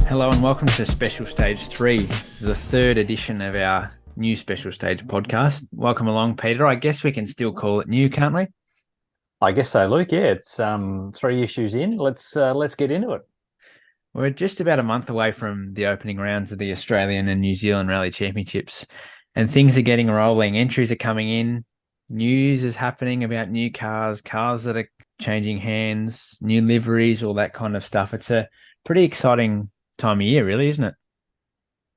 Hello and welcome to Special Stage 3, the third edition of our new Special Stage podcast. Welcome along, Peter. I guess we can still call it new, can't we? I guess so, Luke. Yeah, it's 3 issues in. Let's get into it. We're just about a month away from the opening rounds of the Australian and New Zealand Rally Championships, and things are getting rolling. Entries are coming in. News is happening about new cars that are changing hands, new liveries, all that kind of stuff. It's a pretty exciting time of year, really, isn't it?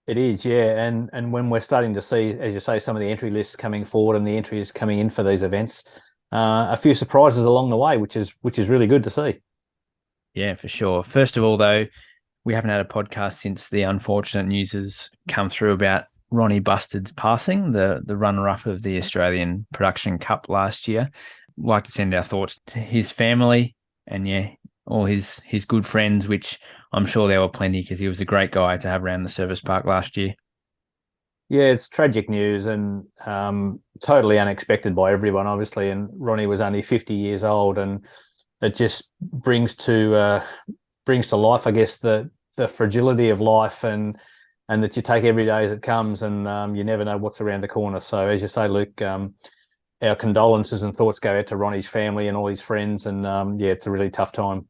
It is, yeah. And when we're starting to see, as you say, some of the entry lists coming forward and the entries coming in for these events, a few surprises along the way, which is really good to see. Yeah, for sure. First of all, though, we haven't had a podcast since the unfortunate news has come through about Ronnie Bustard's passing, the runner-up of the Australian Production Cup last year. I'd like to send our thoughts to his family and, yeah, all his good friends, which I'm sure there were plenty because he was a great guy to have around the service park last year. Yeah, it's tragic news and totally unexpected by everyone, obviously. And Ronnie was only 50 years old, and it just brings to life, I guess, the fragility of life and that you take every day as it comes, and you never know what's around the corner. So, as you say, Luke, our condolences and thoughts go out to Ronnie's family and all his friends, and yeah, it's a really tough time.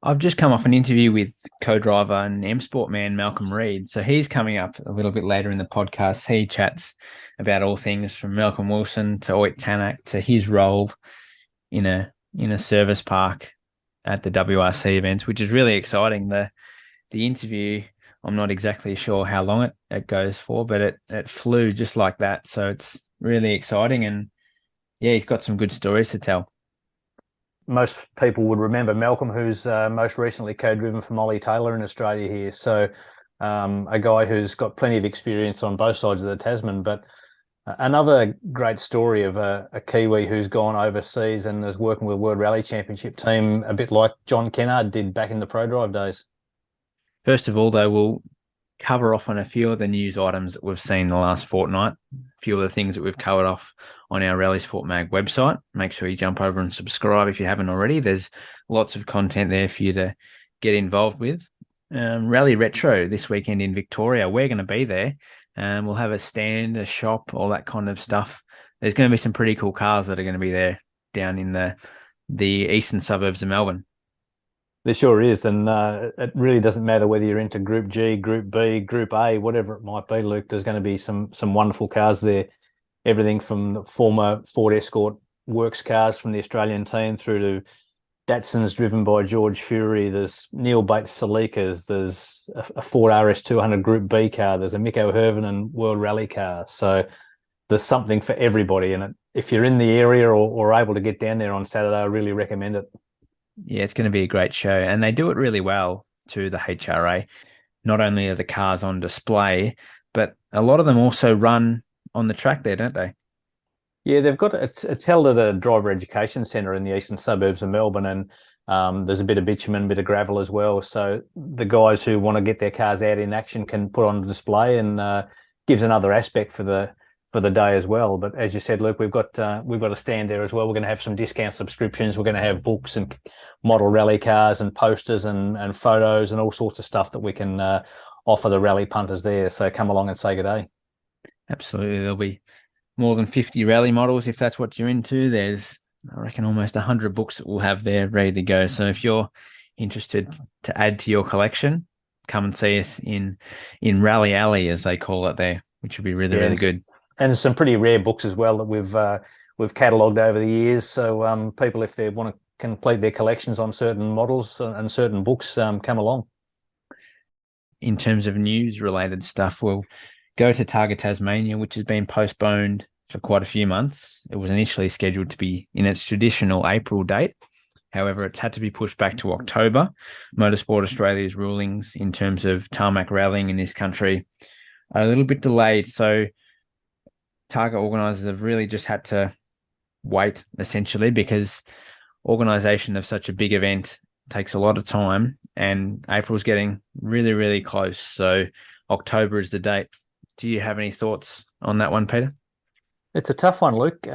I've just come off an interview with co-driver and M Sport man Malcolm Reed. So he's coming up a little bit later in the podcast. He chats about all things from Malcolm Wilson to Tanak to his role in a service park at the WRC events, which is really exciting. The interview, I'm not exactly sure how long it goes for, but it flew just like that. So it's really exciting, and yeah, he's got some good stories to tell. Most people would remember Malcolm, who's most recently co-driven for Molly Taylor in Australia here. So a guy who's got plenty of experience on both sides of the Tasman. But another great story of a Kiwi who's gone overseas and is working with the World Rally Championship team, a bit like John Kennard did back in the ProDrive days. First of all, though, we'll cover off on a few of the news items that we've seen the last fortnight, a few of the things that we've covered off on our Rally Sport Mag website. Make sure you jump over and subscribe if you haven't already. There's lots of content there for you to get involved with. Rally Retro this weekend in Victoria. We're going to be there. We'll have a stand, a shop, all that kind of stuff. There's going to be some pretty cool cars that are going to be there down in the eastern suburbs of Melbourne. There sure is, and it really doesn't matter whether you're into Group G, Group B, Group A, whatever it might be, Luke. There's going to be some wonderful cars there. Everything from the former Ford Escort works cars from the Australian team through to Datsuns driven by George Fury. There's Neil Bates Celica's. There's a Ford RS200 Group B car. There's a Mick O'Herven World Rally car. So there's something for everybody. And if you're in the area or able to get down there on Saturday, I really recommend it. Yeah, it's going to be a great show. And they do it really well to the HRA. Not only are the cars on display, but a lot of them also run on the track there, don't they? Yeah, they've got it's held at a driver education centre in the eastern suburbs of Melbourne, and there's a bit of bitumen, a bit of gravel as well. So the guys who want to get their cars out in action can put on display, and gives another aspect for the day as well. But as you said, Luke, we've got a stand there as well. We're going to have some discount subscriptions. We're going to have books and model rally cars and posters and photos and all sorts of stuff that we can offer the rally punters there. So come along and say good day. Absolutely. There'll be more than 50 rally models if that's what you're into. There's, I reckon, almost 100 books that we'll have there ready to go. So if you're interested to add to your collection, come and see us in Rally Alley, as they call it there, which would be really good. And some pretty rare books as well that we've catalogued over the years. So people, if they want to complete their collections on certain models and certain books, come along. In terms of news-related stuff, we'll go to Targa Tasmania, which has been postponed for quite a few months. It was initially scheduled to be in its traditional April date. However, it's had to be pushed back to October. Motorsport Australia's rulings in terms of tarmac rallying in this country are a little bit delayed. So Targa organisers have really just had to wait, essentially, because organisation of such a big event takes a lot of time, and April's getting really, really close. So October is the date. Do you have any thoughts on that one, Peter? It's a tough one, Luke.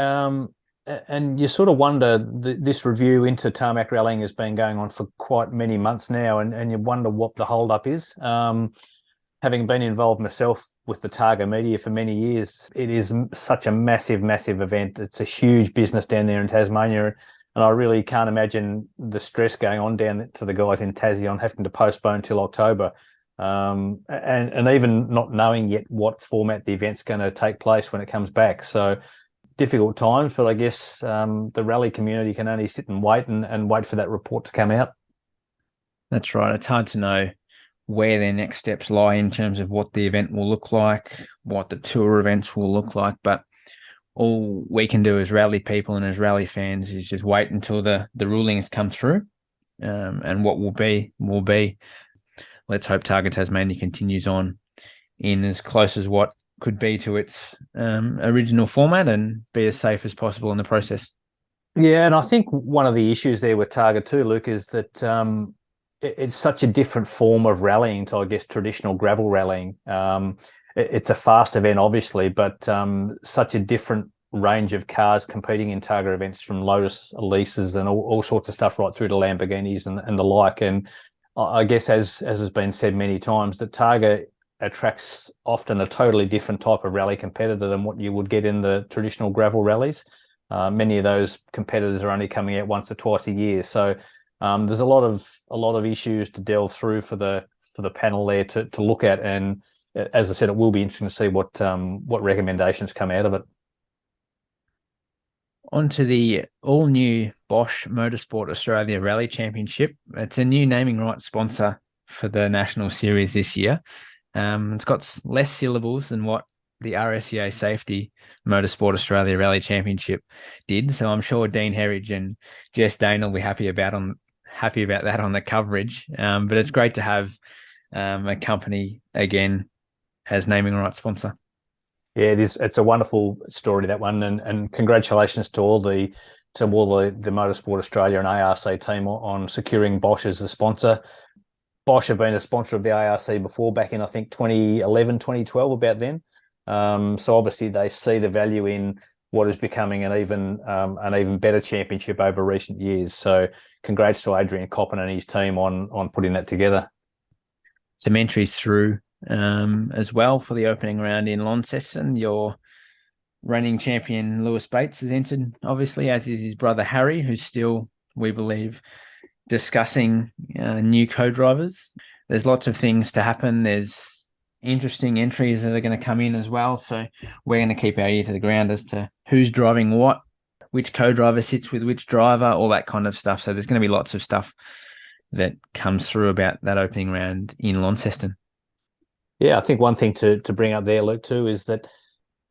And you sort of wonder, this review into tarmac rallying has been going on for quite many months now, and you wonder what the holdup is. Having been involved myself with the Targa media for many years, it is such a massive, massive event. It's a huge business down there in Tasmania, and I really can't imagine the stress going on down to the guys in Tassie on having to postpone till October, and even not knowing yet what format the event's going to take place when it comes back. So difficult times, but I guess the rally community can only sit and wait for that report to come out. That's right. It's hard to know where their next steps lie in terms of what the event will look like, what the tour events will look like. But all we can do as rally people and as rally fans is just wait until the rulings come through. And what will be, will be. Let's hope Targa Tasmania continues on in as close as what could be to its original format and be as safe as possible in the process. Yeah, and I think one of the issues there with Targa too, Luke, is that it's such a different form of rallying to, I guess, traditional gravel rallying. It's a fast event, obviously, but such a different range of cars competing in Targa events, from Lotus Elises and all sorts of stuff right through to Lamborghinis and the like. And I guess, as has been said many times, that Targa attracts often a totally different type of rally competitor than what you would get in the traditional gravel rallies. Many of those competitors are only coming out once or twice a year, so there's a lot of issues to delve through for the panel there to look at. And as I said, it will be interesting to see what recommendations come out of it. On to the all-new Bosch Motorsport Australia Rally Championship. It's a new naming rights sponsor for the National Series this year. It's got less syllables than what the RSCA Safety Motorsport Australia Rally Championship did. So I'm sure Dean Herridge and Jess Dane will be happy about that on the coverage. But it's great to have a company again as naming rights sponsor. Yeah, it is. It's a wonderful story, that one, and congratulations to all the Motorsport Australia and ARC team on securing Bosch as a sponsor. Bosch have been a sponsor of the ARC before, back in, I think, 2011, 2012, about then. So obviously they see the value in what is becoming an even better championship over recent years. So congrats to Adrian Coppin and his team on putting that together. Some entries through as well for the opening round in Launceston. Your reigning champion Lewis Bates has entered, obviously, as is his brother Harry, who's still, we believe, discussing new co-drivers. There's lots of things to happen. There's interesting entries that are going to come in as well. So we're going to keep our ear to the ground as to who's driving what, which co-driver sits with which driver, all that kind of stuff. So there's going to be lots of stuff that comes through about that opening round in Launceston. Yeah, I think one thing to bring up there, Luke, too, is that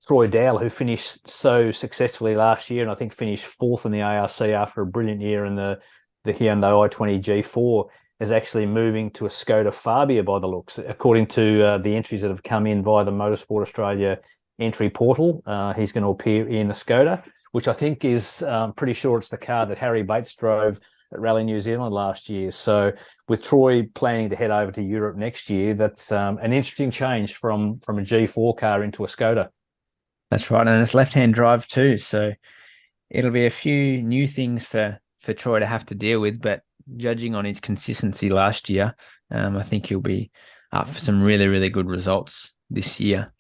Troy Dowell, who finished so successfully last year, and I think finished fourth in the ARC after a brilliant year in the Hyundai i20 G4, is actually moving to a Skoda Fabia by the looks, according to the entries that have come in via the Motorsport Australia entry portal. He's going to appear in a Skoda, which I think is pretty sure it's the car that Harry Bates drove at Rally New Zealand last year. So with Troy planning to head over to Europe next year, that's an interesting change from a G4 car into a Skoda. That's right, and it's left-hand drive too, so it'll be a few new things for Troy to have to deal with, but judging on his consistency last year, I think he'll be up for some really, really good results this year.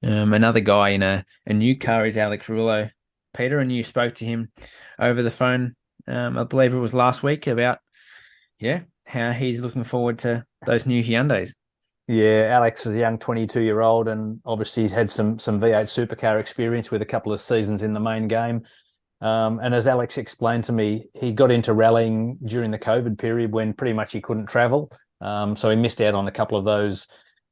Another guy in a new car is Alex Rullo. Peter, and you spoke to him over the phone, I believe it was last week, about how he's looking forward to those new Hyundais. Yeah, Alex is a young 22-year-old, and obviously he's had some V8 supercar experience with a couple of seasons in the main game. And as Alex explained to me, he got into rallying during the COVID period when pretty much he couldn't travel. So he missed out on a couple of those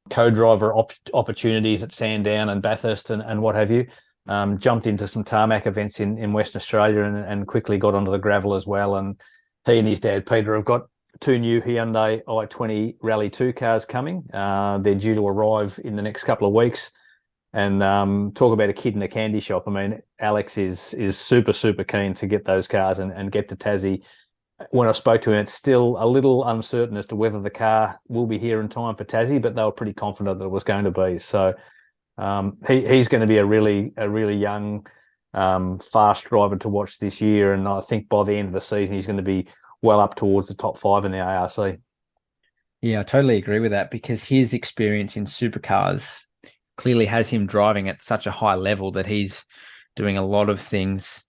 co-driver opportunities at Sandown and Bathurst and what have you. Jumped into some tarmac events in Western Australia and quickly got onto the gravel as well. And he and his dad, Peter, have got two new Hyundai i20 Rally 2 cars coming. They're due to arrive in the next couple of weeks. And talk about a kid in a candy shop. I mean, Alex is super, super keen to get those cars and get to Tassie. When I spoke to him, it's still a little uncertain as to whether the car will be here in time for Tassie, but they were pretty confident that it was going to be. So he's going to be a really young fast driver to watch this year. And I think by the end of the season, he's going to be well up towards the top 5 in the ARC. Yeah, I totally agree with that because his experience in supercars clearly has him driving at such a high level that he's doing a lot of things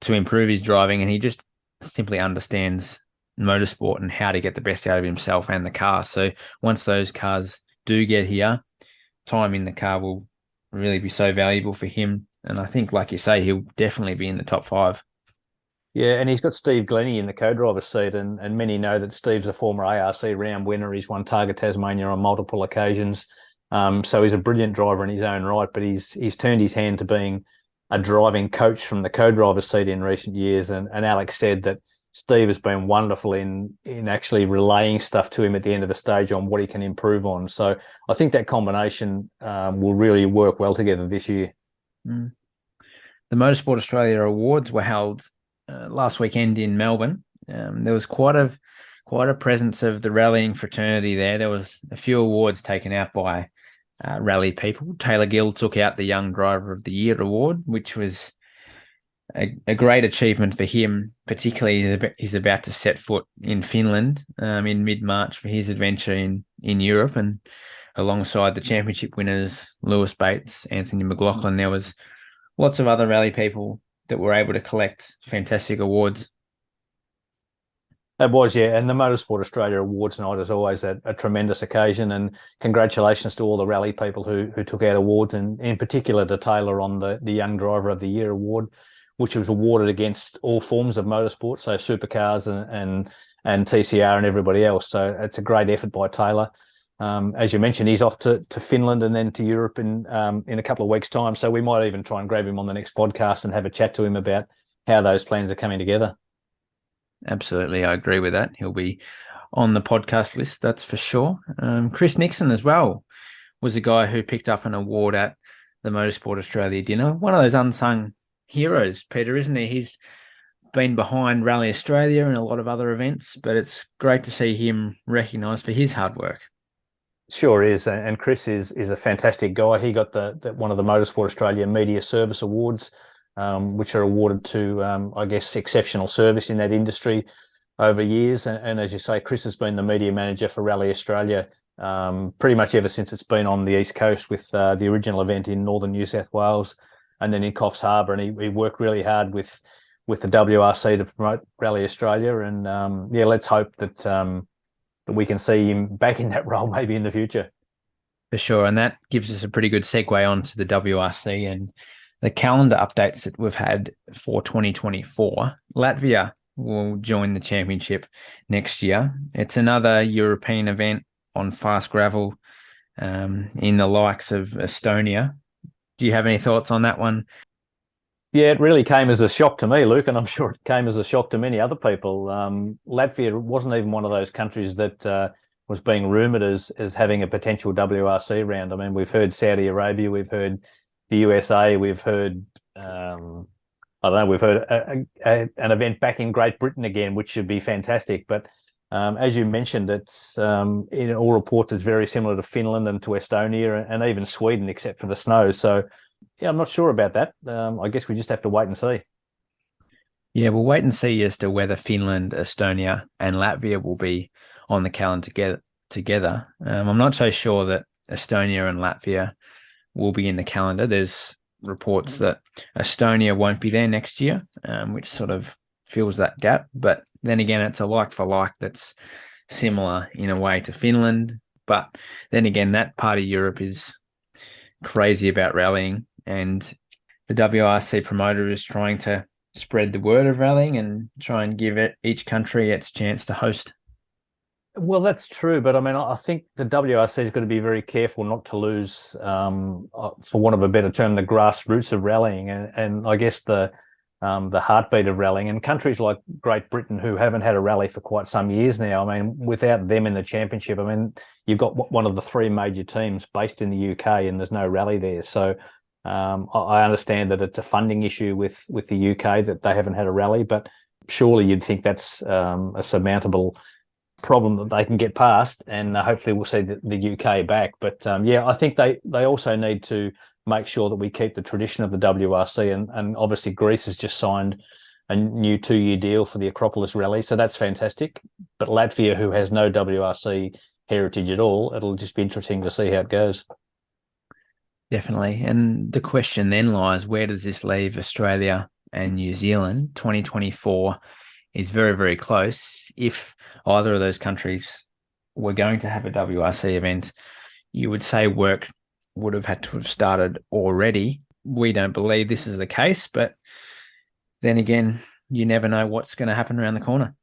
to improve his driving, and he just simply understands motorsport and how to get the best out of himself and the car. So once those cars do get here, time in the car will really be so valuable for him. And I think, like you say, he'll definitely be in the top 5. Yeah, and he's got Steve Glennie in the co-driver's seat, and many know that Steve's a former ARC round winner. He's won Targa Tasmania on multiple occasions. So he's a brilliant driver in his own right, but he's turned his hand to being a driving coach from the co-driver's seat in recent years. And Alex said that Steve has been wonderful in actually relaying stuff to him at the end of the stage on what he can improve on. So I think that combination will really work well together this year. Mm. The Motorsport Australia Awards were held last weekend in Melbourne. There was quite a presence of the rallying fraternity there. There was a few awards taken out by rally people. Taylor Gill took out the Young Driver of the Year award, which was a great achievement for him. Particularly, he's about to set foot in Finland in mid-March for his adventure in Europe, and alongside the championship winners Lewis Bates, Anthony McLaughlin, there was lots of other rally people that were able to collect fantastic awards. It was, yeah. And the Motorsport Australia Awards night is always a tremendous occasion. And congratulations to all the rally people who took out awards, and in particular to Taylor on the Young Driver of the Year award, which was awarded against all forms of motorsport, so supercars and TCR and everybody else. So it's a great effort by Taylor. As you mentioned, he's off to Finland and then to Europe in a couple of weeks' time. So we might even try and grab him on the next podcast and have a chat to him about how those plans are coming together. Absolutely, I agree with that. He'll be on the podcast list, that's for sure. Chris Nixon as well was a guy who picked up an award at the Motorsport Australia dinner. One of those unsung heroes, Peter, isn't he? He's been behind Rally Australia and a lot of other events, but it's great to see him recognised for his hard work. Sure is, and Chris is a fantastic guy. He got the one of the Motorsport Australia Media Service Awards, which are awarded to, I guess, exceptional service in that industry over years. And as you say, Chris has been the media manager for Rally Australia pretty much ever since it's been on the East Coast, with the original event in northern New South Wales and then in Coffs Harbour. And he worked really hard with the WRC to promote Rally Australia. And yeah, let's hope that we can see him back in that role maybe in the future. For sure. And that gives us a pretty good segue onto the WRC and the calendar updates that we've had for 2024. Latvia will join the championship next year. It's another European event on fast gravel in the likes of Estonia. Do you have any thoughts on that one? Yeah, it really came as a shock to me, Luke, and I'm sure it came as a shock to many other people. Latvia wasn't even one of those countries that was being rumoured as having a potential WRC round. I mean, we've heard Saudi Arabia, we've heard the USA, we've heard, I don't know, we've heard an event back in Great Britain again, which should be fantastic. But as you mentioned, it's in all reports, it's very similar to Finland and to Estonia and even Sweden, except for the snow. So, yeah, I'm not sure about that. I guess we just have to wait and see. Yeah, we'll wait and see as to whether Finland, Estonia, and Latvia will be on the calendar together. I'm not so sure that Estonia and Latvia will be in the calendar. There's reports that Estonia won't be there next year, which sort of fills that gap. But then again, it's a like for like that's similar in a way to Finland. But then again, that part of Europe is crazy about rallying, and the WRC promoter is trying to spread the word of rallying and try and give each country its chance to host. Well, that's true, but I mean, I think the WRC is going to be very careful not to lose, for want of a better term, the grassroots of rallying, and I guess the heartbeat of rallying. And countries like Great Britain, who haven't had a rally for quite some years now, I mean, without them in the championship, I mean, you've got one of the three major teams based in the UK, and there's no rally there. So I understand that it's a funding issue with the UK that they haven't had a rally, but surely you'd think that's a surmountable problem that they can get past, and hopefully we'll see the UK back. But yeah, I think they also need to make sure that we keep the tradition of the WRC. And obviously Greece has just signed a new 2-year deal for the Acropolis Rally, so that's fantastic. But Latvia, who has no WRC heritage at all, it'll just be interesting to see how it goes. Definitely. And the question then lies, where does this leave Australia and New Zealand? 2024 is very, very close. If either of those countries were going to have a WRC event, you would say work would have had to have started already. We don't believe this is the case, but then again, you never know what's going to happen around the corner.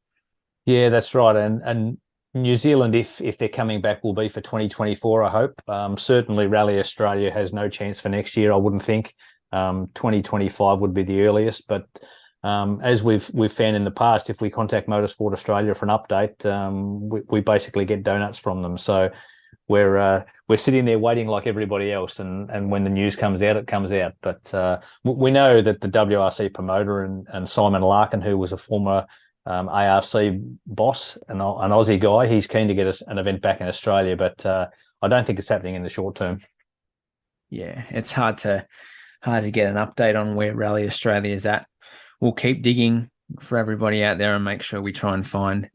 Yeah, that's right. And New Zealand, if they're coming back, will be for 2024, I hope. Certainly Rally Australia has no chance for next year, I wouldn't think. 2025 would be the earliest, but as we've found in the past, if we contact Motorsport Australia for an update, we basically get donuts from them. So we're sitting there waiting like everybody else, and when the news comes out, it comes out. But we know that the WRC promoter and Simon Larkin, who was a former ARC boss, an Aussie guy, he's keen to get us an event back in Australia, but I don't think it's happening in the short term. Yeah, it's hard to get an update on where Rally Australia is at. We'll keep digging for everybody out there and make sure we try and find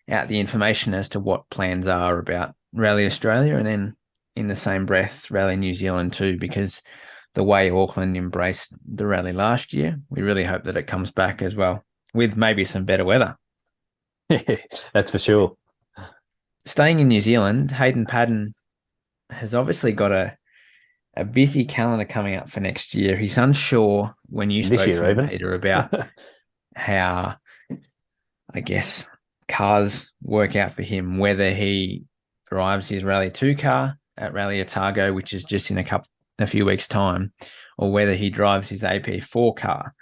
out the information as to what plans are about Rally Australia, and then in the same breath, Rally New Zealand too, because the way Auckland embraced the rally last year, we really hope that it comes back as well, with maybe some better weather. That's for sure. Staying in New Zealand, Hayden Paddon has obviously got a busy calendar coming up for next year. He's unsure when you This spoke to year, him, even. Peter, about how, I guess, cars work out for him, whether he drives his Rally 2 car at Rally Otago, which is just in a few weeks' time, or whether he drives his AP4 car.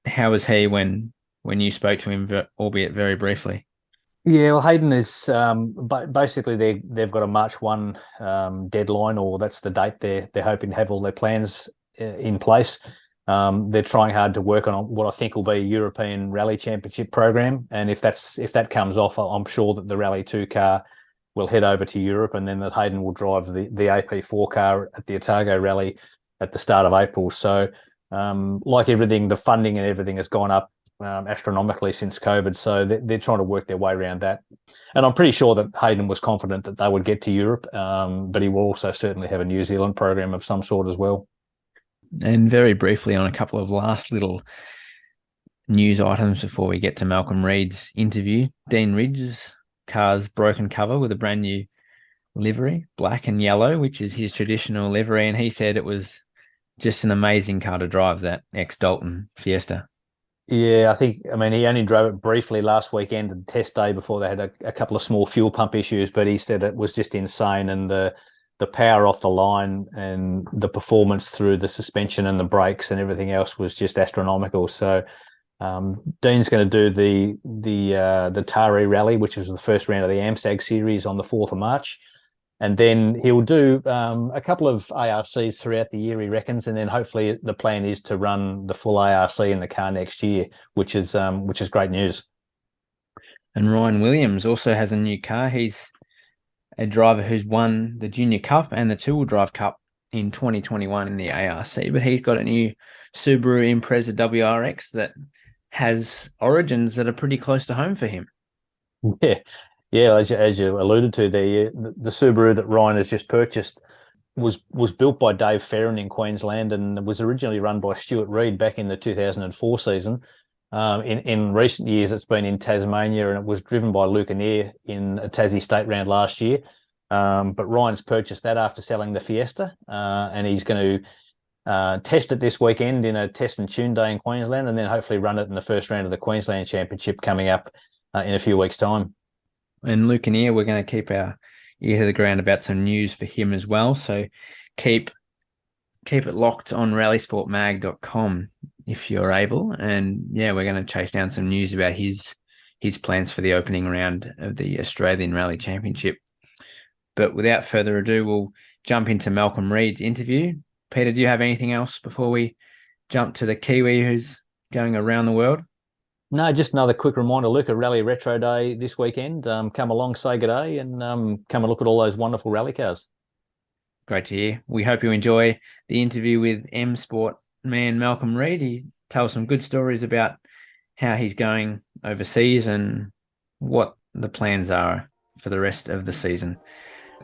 How was he when you spoke to him, albeit very briefly? Yeah, well, Hayden is basically they've got a March 1 deadline, or that's the date they're hoping to have all their plans in place. They're trying hard to work on what I think will be a European Rally Championship program, and if that comes off, I'm sure that the Rally 2 car will head over to Europe, and then that Hayden will drive the AP4 car at the Otago Rally at the start of April. So, like everything, the funding and everything has gone up astronomically since COVID. So they're trying to work their way around that. And I'm pretty sure that Hayden was confident that they would get to Europe, but he will also certainly have a New Zealand program of some sort as well. And very briefly on a couple of last little news items before we get to Malcolm Reed's interview. Dean Ridge's car's broken cover with a brand new livery, black and yellow, which is his traditional livery. And he said it was just an amazing car to drive, that ex-Dalton Fiesta. Yeah, I mean, he only drove it briefly last weekend at the test day before they had a couple of small fuel pump issues, but he said it was just insane. And the power off the line and the performance through the suspension and the brakes and everything else was just astronomical. So Dean's going to do the Tari Rally, which was the first round of the AMSAG series on the 4th of March. And then he'll do a couple of ARCs throughout the year, he reckons, and then hopefully the plan is to run the full ARC in the car next year, which is great news. And Ryan Williams also has a new car. He's a driver who's won the Junior Cup and the Two-Wheel Drive Cup in 2021 in the ARC, but he's got a new Subaru Impreza WRX that has origins that are pretty close to home for him. Yeah, yeah. As you alluded to, the Subaru that Ryan has just purchased was built by Dave Ferrin in Queensland and was originally run by Stuart Reid back in the 2004 season. In recent years, it's been in Tasmania and it was driven by Luke Anir in a Tassie State Round last year. But Ryan's purchased that after selling the Fiesta, and he's going to test it this weekend in a test and tune day in Queensland, and then hopefully run it in the first round of the Queensland Championship coming up in a few weeks' time. And Luke and Ian, we're going to keep our ear to the ground about some news for him as well. So keep it locked on rallysportmag.com if you're able. And yeah, we're going to chase down some news about his plans for the opening round of the Australian Rally Championship. But without further ado, we'll jump into Malcolm Reed's interview. Peter, do you have anything else before we jump to the Kiwi who's going around the world? No, just another quick reminder, Luke, a Rally Retro Day this weekend. Come along, say good day, and come and look at all those wonderful rally cars. Great to hear. We hope you enjoy the interview with M Sport man Malcolm Reed. He tells some good stories about how he's going overseas and what the plans are for the rest of the season.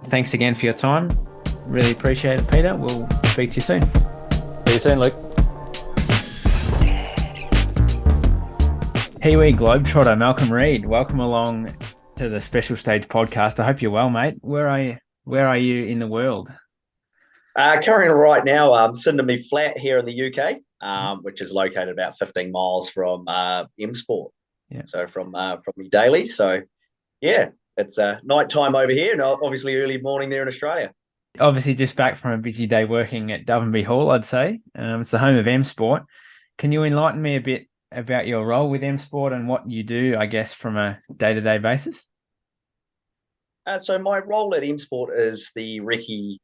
Thanks again for your time. Really appreciate it, Peter. We'll speak to you soon. See you soon, Luke. Kiwi Globetrotter Malcolm Reed, welcome along to the Special Stage podcast. I hope you're well, mate. Where are you in the world? Currently, right now, I'm sitting in my flat here in the UK, which is located about 15 miles from M Sport. Yeah. So from me daily. So yeah, it's night time over here, and obviously early morning there in Australia. Obviously, just back from a busy day working at Dovenby Hall, I'd say. It's the home of M Sport. Can you enlighten me a bit about your role with M Sport and what you do, I guess, from a day-to-day basis? So my role at M Sport is the recce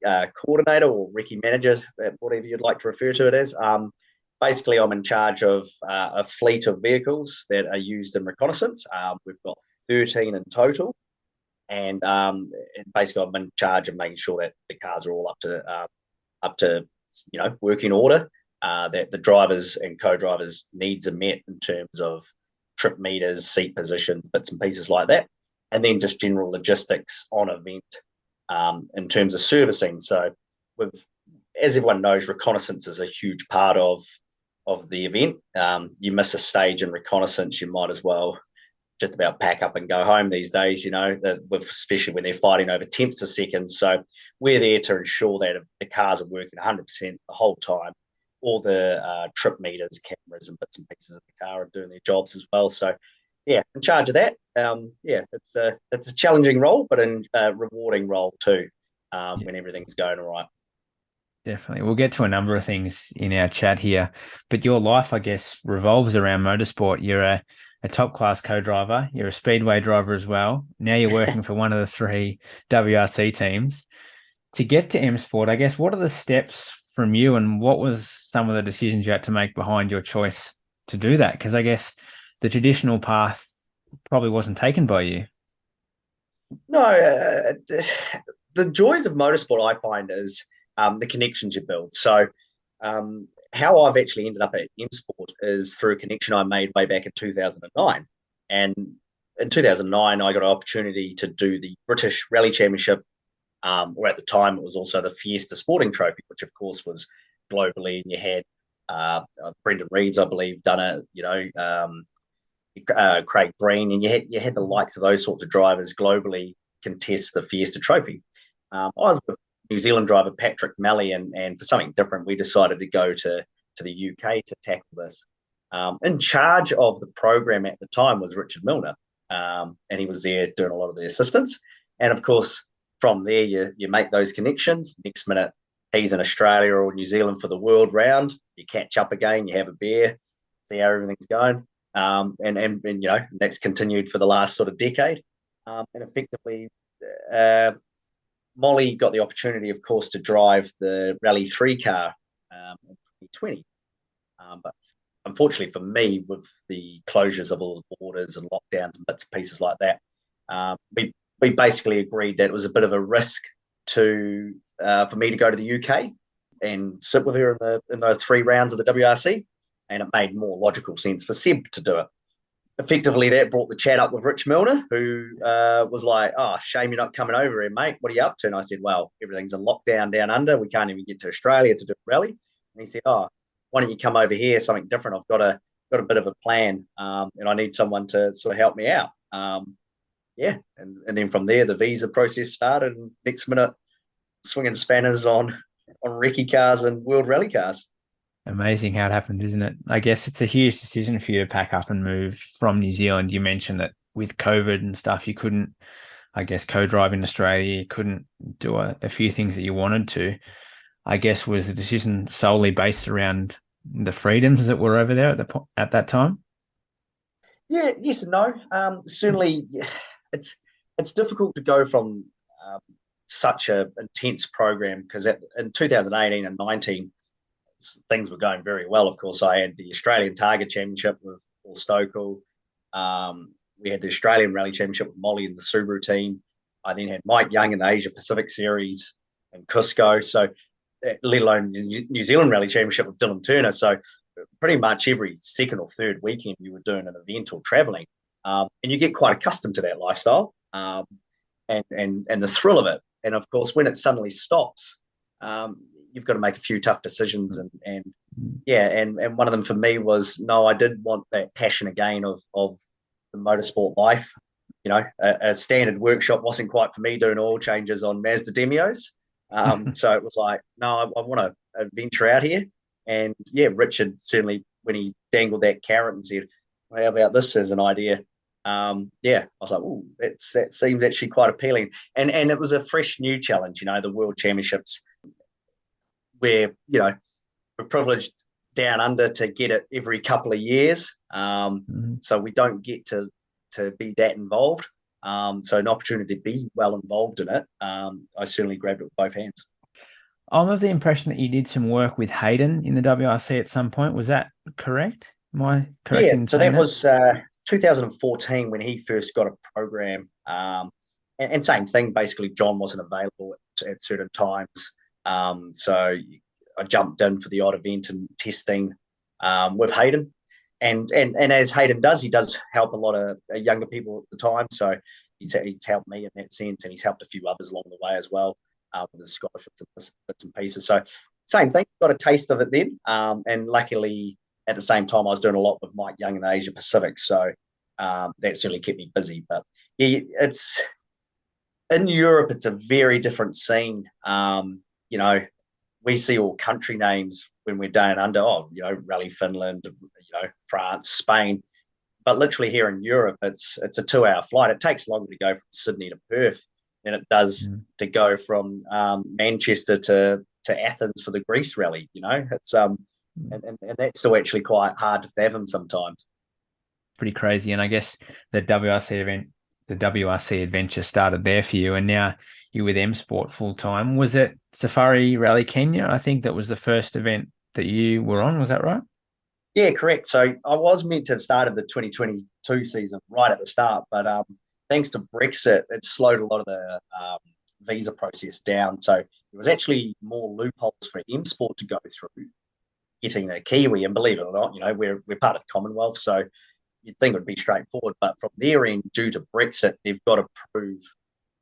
coordinator or recce manager, whatever you'd like to refer to it as. Basically, I'm in charge of a fleet of vehicles that are used in reconnaissance. We've got 13 in total, and basically I'm in charge of making sure that the cars are all up to working order. That the drivers and co-drivers needs are met in terms of trip meters, seat positions, bits and pieces like that, and then just general logistics on event in terms of servicing. So, with as everyone knows, reconnaissance is a huge part of the event. You miss a stage in reconnaissance, you might as well just about pack up and go home these days, especially when they're fighting over tenths of seconds. So we're there to ensure that the cars are working 100% the whole time. All the trip meters, cameras, and bits and pieces of the car are doing their jobs as well. So, yeah, in charge of that. It's a challenging role, but a rewarding role too when everything's going all right. Definitely. We'll get to a number of things in our chat here, but your life, I guess, revolves around motorsport. You're a top class co-driver. You're a speedway driver as well. Now you're working for one of the three WRC teams. To get to M Sport, I guess, what are the steps from you and what was some of the decisions you had to make behind your choice to do that? Because I guess the traditional path probably wasn't taken by you. No, the joys of motorsport I find is the connections you build. So, how I've actually ended up at M Sport is through a connection I made way back in 2009. And in 2009, I got an opportunity to do the British Rally Championship, or at the time, it was also the Fiesta Sporting Trophy, which of course was globally. And you had Brendan Reed's, I believe, done it. Craig Breen, and you had the likes of those sorts of drivers globally contest the Fiesta Trophy. I was with New Zealand driver Patrick Malley, and for something different, we decided to go to the UK to tackle this. In charge of the program at the time was Richard Milner, and he was there doing a lot of the assistance. And of course, from there, you make those connections. Next minute, he's in Australia or New Zealand for the world round. You catch up again, you have a beer, see how everything's going. And that's continued for the last sort of decade. And effectively, Molly got the opportunity, of course, to drive the Rally 3 car in 2020. But unfortunately for me, with the closures of all the borders and lockdowns and bits and pieces like that, we basically agreed that it was a bit of a risk for me to go to the UK and sit with her in those 3 rounds of the WRC, and it made more logical sense for Seb to do it. Effectively, that brought the chat up with Rich Milner, who was like, "Oh, shame you're not coming over here, mate. What are you up to?" And I said, "Well, everything's in lockdown down under. We can't even get to Australia to do a rally." And he said, "Oh, why don't you come over here? Something different. I've got a bit of a plan, and I need someone to sort of help me out." And then from there, the visa process started, and next minute, swinging spanners on recce cars and world rally cars. Amazing how it happened, isn't it? I guess it's a huge decision for you to pack up and move from New Zealand. You mentioned that with COVID and stuff, you couldn't, I guess, co-drive in Australia. You couldn't do a few things that you wanted to. I guess was the decision solely based around the freedoms that were over there at that time? Yeah, yes and no. Certainly, it's difficult to go from such an intense program because in 2018 and 19, things were going very well. Of course, I had the Australian Targa Championship with Paul Stokel. We had the Australian Rally Championship with Molly and the Subaru team. I then had Mike Young in the Asia Pacific Series. and Cusco. So, let alone New Zealand Rally Championship with Dylan Turner. So, pretty much every second or third weekend you were doing an event or traveling, and you get quite accustomed to that lifestyle, and the thrill of it. And of course, when it suddenly stops, you've got to make a few tough decisions. And yeah, and one of them for me was, no, I did want that passion again of the motorsport life. A standard workshop wasn't quite for me, doing oil changes on Mazda Demios. So it was like, no, I want to venture out here. And yeah, Richard certainly, when he dangled that carrot and said, well, how about this as an idea? Yeah, I was like, oh, that seems actually quite appealing. And it was a fresh new challenge, the World Championships, where, we're privileged down under to get it every couple of years. So we don't get to be that involved. So an opportunity to be well involved in it, I certainly grabbed it with both hands. I'm of the impression that you did some work with Hayden in the WRC at some point. Was that correct? Am I correct Yeah, in so saying that was 2014 when he first got a program. And same thing, basically, John wasn't available at certain times. So I jumped in for the odd event and testing with Hayden. And as Hayden does, he does help a lot of younger people at the time. So he's helped me in that sense, and he's helped a few others along the way as well, with his scholarships and bits and pieces. So same thing, got a taste of it then. And luckily, at the same time, I was doing a lot with Mike Young in the Asia Pacific. So that certainly kept me busy. But yeah, it's in Europe, it's a very different scene. We see all country names when we're down under, Rally Finland, France, Spain. But literally here in Europe, it's a 2-hour flight. It takes longer to go from Sydney to Perth than it does to go from Manchester to Athens for the Greece Rally. It's and that's still actually quite hard to fathom sometimes. pretty crazy. And I guess the WRC adventure started there for you, and now you're with M Sport full time. Was it Safari Rally Kenya? I think that was the first event that you were on. Was that right? Yeah, correct. So I was meant to have started the 2022 season right at the start, but thanks to Brexit, it slowed a lot of the visa process down. So there was actually more loopholes for M Sport to go through getting a Kiwi. And believe it or not, we're part of the Commonwealth, so you'd think it would be straightforward. But from their end, due to Brexit, they've got to prove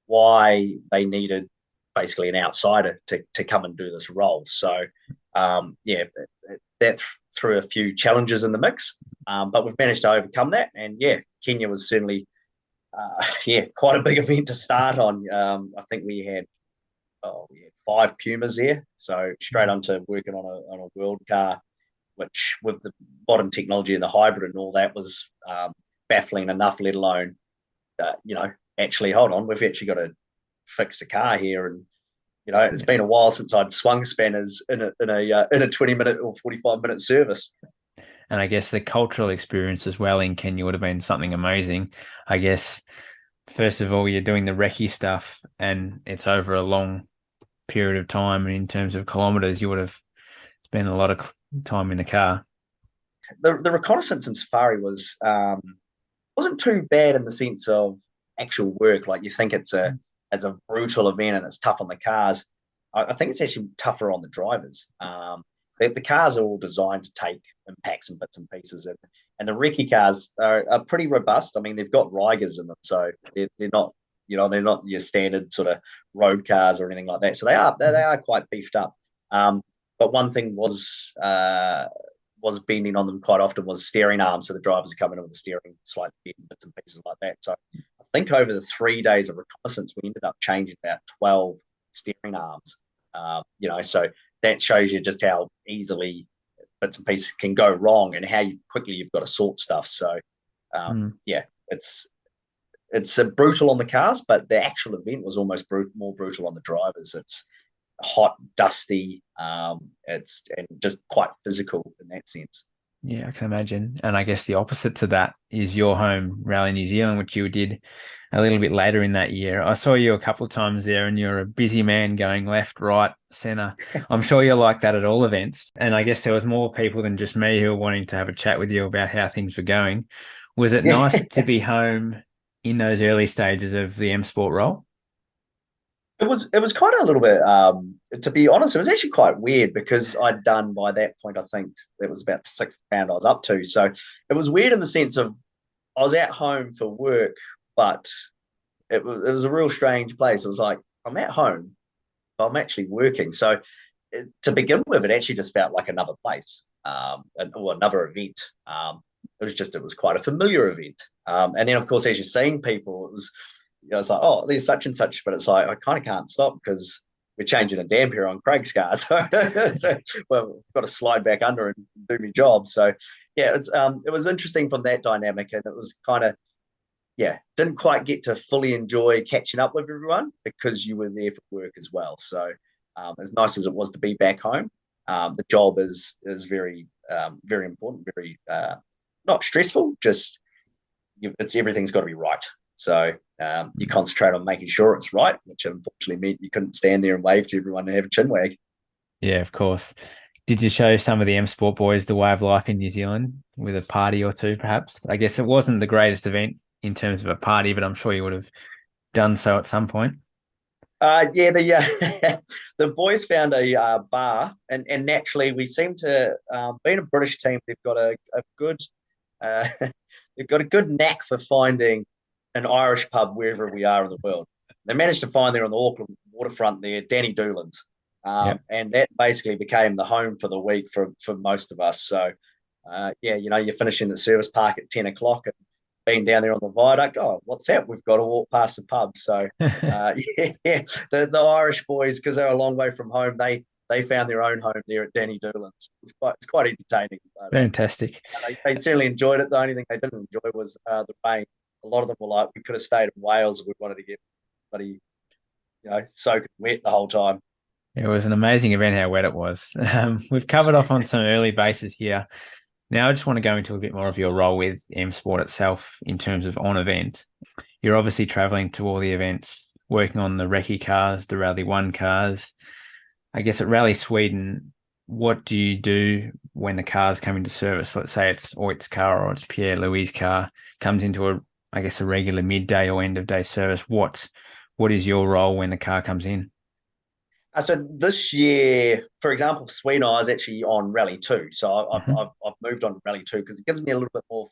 why they needed basically an outsider to come and do this role. So that threw a few challenges in the mix, but we've managed to overcome that. And yeah, Kenya was certainly quite a big event to start on. I think we had 5 Pumas there, so straight onto working on a world car, which with the modern technology and the hybrid and all that was baffling enough, let alone actually, hold on, we've actually got to fix the car here. And it's been a while since I'd swung spanners in a 20-minute or 45-minute service. And I guess the cultural experience as well in Kenya would have been something amazing. I guess, first of all, you're doing the recce stuff and it's over a long period of time. And in terms of kilometers, you would have spent a lot of time in the car. The reconnaissance in Safari wasn't too bad in the sense of actual work. Like, you think it's a brutal event and it's tough on the cars. I think it's actually tougher on the drivers. The cars are all designed to take impacts and bits and pieces, and the recce cars are pretty robust. I mean, they've got Rigers in them, so they're not they're not your standard sort of road cars or anything like that. So they are quite beefed up. But one thing was bending on them quite often was steering arms. So the drivers are coming in with the steering slightly bent, bits and pieces like that. So I think over the 3 days of reconnaissance, we ended up changing about 12 steering arms. So that shows you just how easily bits and pieces can go wrong and how quickly you've got to sort stuff. So it's brutal on the cars, but the actual event was almost more brutal on the drivers. It's hot, dusty, it's and just quite physical in that sense. Yeah, I can imagine. And I guess the opposite to that is your home, Rally New Zealand, which you did a little bit later in that year. I saw you a couple of times there and you're a busy man going left, right, centre. I'm sure you're like that at all events. And I guess there was more people than just me who were wanting to have a chat with you about how things were going. Was it nice to be home in those early stages of the M Sport role? It was kind of a little bit to be honest, it was actually quite weird because I'd done by that point, I think it was about the sixth round I was up to. So it was weird in the sense of I was at home for work, but it was a real strange place. It was like I'm at home, but I'm actually working. So to begin with, it actually just felt like another place, or another event. It was quite a familiar event. And then of course, as you're seeing people, it's like, oh, there's such and such, but it's like I kind of can't stop because we're changing a damper on Craig's car. So well, I've got to slide back under and do my job. So yeah, it was interesting from that dynamic, and it was kind of, yeah, didn't quite get to fully enjoy catching up with everyone because you were there for work as well. So as nice as it was to be back home, the job is very important, very not stressful. Just it's everything's got to be right. So you concentrate on making sure it's right, which unfortunately meant you couldn't stand there and wave to everyone and have a chin wag. Yeah, of course. Did you show some of the M Sport boys the way of life in New Zealand with a party or two, perhaps? I guess it wasn't the greatest event in terms of a party, but I'm sure you would have done so at some point. Yeah, the the boys found a bar, and naturally we seem to, being a British team, they've got a good uh, they've got a good knack for finding an Irish pub wherever we are in the world. They managed to find there on the Auckland waterfront there, Danny Doolan's, Yep. and that basically became the home for the week for most of us. So yeah, you're finishing the service park at 10 o'clock and being down there on the viaduct. Oh, what's that? We've got to walk past the pub. So yeah, the Irish boys, because they're a long way from home, they found their own home there at Danny Doolan's. It's quite entertaining. But, Fantastic. they certainly enjoyed it. The only thing they didn't enjoy was the rain. A lot of them were like, we could have stayed in Wales if we wanted to get bloody, soaking wet the whole time. It was an amazing event how wet it was. We've covered off on some early bases here. Now I just want to go into a bit more of your role with M Sport itself in terms of on event. You're obviously traveling to all the events, working on the recce cars, the Rally1 cars. I guess at Rally Sweden, what do you do when the cars come into service? Let's say it's Oit's car or it's Pierre Louis' car, comes into I guess, a regular midday or end of day service. What is your role when the car comes in? So this year, for example, for Sweden, I was actually on Rally 2. So Mhm. I've moved on to Rally 2 because it gives me a little bit more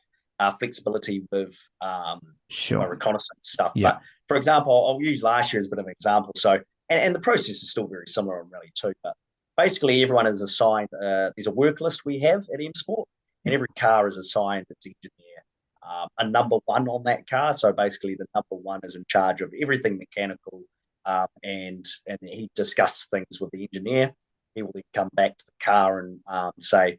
flexibility with my Sure. reconnaissance stuff. Yeah. But for example, I'll use last year as a bit of an example. So, and the process is still very similar on Rally 2. But basically, everyone is assigned, there's a work list we have at M Sport, and every car is assigned its engineer. A number one on that car. So basically, the number one is in charge of everything mechanical, and he discusses things with the engineer. He will then come back to the car and say,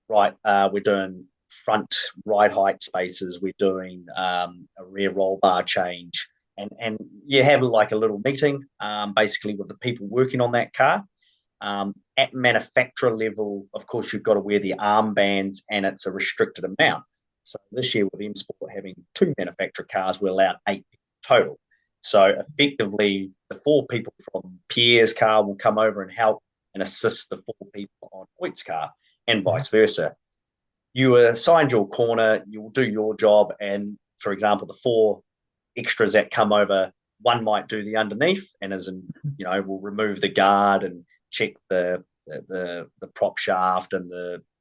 right, we're doing front ride height spaces, we're doing a rear roll bar change, and you have like a little meeting, basically with the people working on that car. At manufacturer level, of course, you've got to wear the armbands, and it's a restricted amount. So this year, with M Sport having two manufacturer cars, we're allowed 8 total. So effectively, the four people from Pierre's car will come over and help and assist the four people on Hoyt's car, and Mhm. vice versa. You are assigned your corner, you will do your job, and for example, the four extras that come over, one might do the underneath, and as in, will remove the guard and check the prop shaft and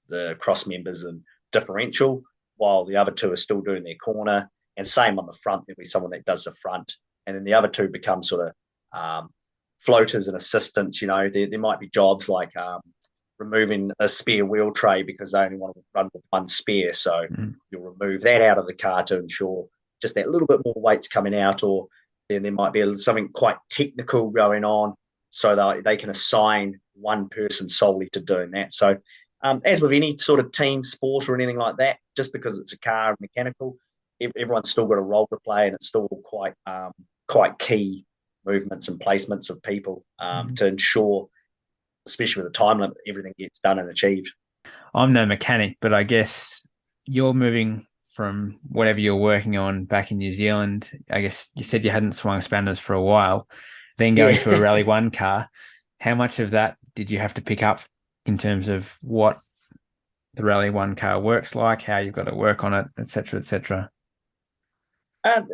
the cross members and differential, while the other two are still doing their corner. And same on the front, there'll be someone that does the front, and then the other two become sort of floaters and assistants. There might be jobs like removing a spare wheel tray because they only want to run with one spare. So Mhm. you'll remove that out of the car to ensure just that little bit more weight's coming out, or then there might be something quite technical going on, so they can assign one person solely to doing that. So as with any sort of team sport or anything like that, just because it's a car and mechanical, everyone's still got a role to play, and it's still quite key movements and placements of people Mhm. to ensure, especially with the time limit, everything gets done and achieved. I'm no mechanic, but I guess you're moving from whatever you're working on back in New Zealand. I guess you said you hadn't swung spanners for a while, then going to a Yeah. Rally One car. How much of that did you have to pick up in terms of what the Rally One car works like, how you've got to work on it, etc., etc.? um,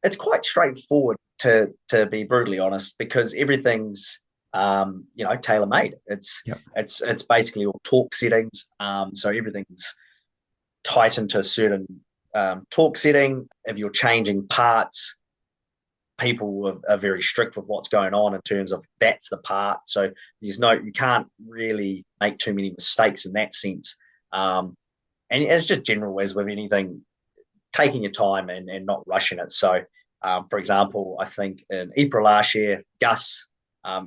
it's quite straightforward to be brutally honest, because everything's tailor made. Yep. It's basically all torque settings. So everything's tight into a certain torque setting. If you're changing parts, people are very strict with what's going on in terms of that's the part. So you can't really make too many mistakes in that sense. And it's just general as with anything, taking your time and not rushing it. So, for example, I think in April last year, Gus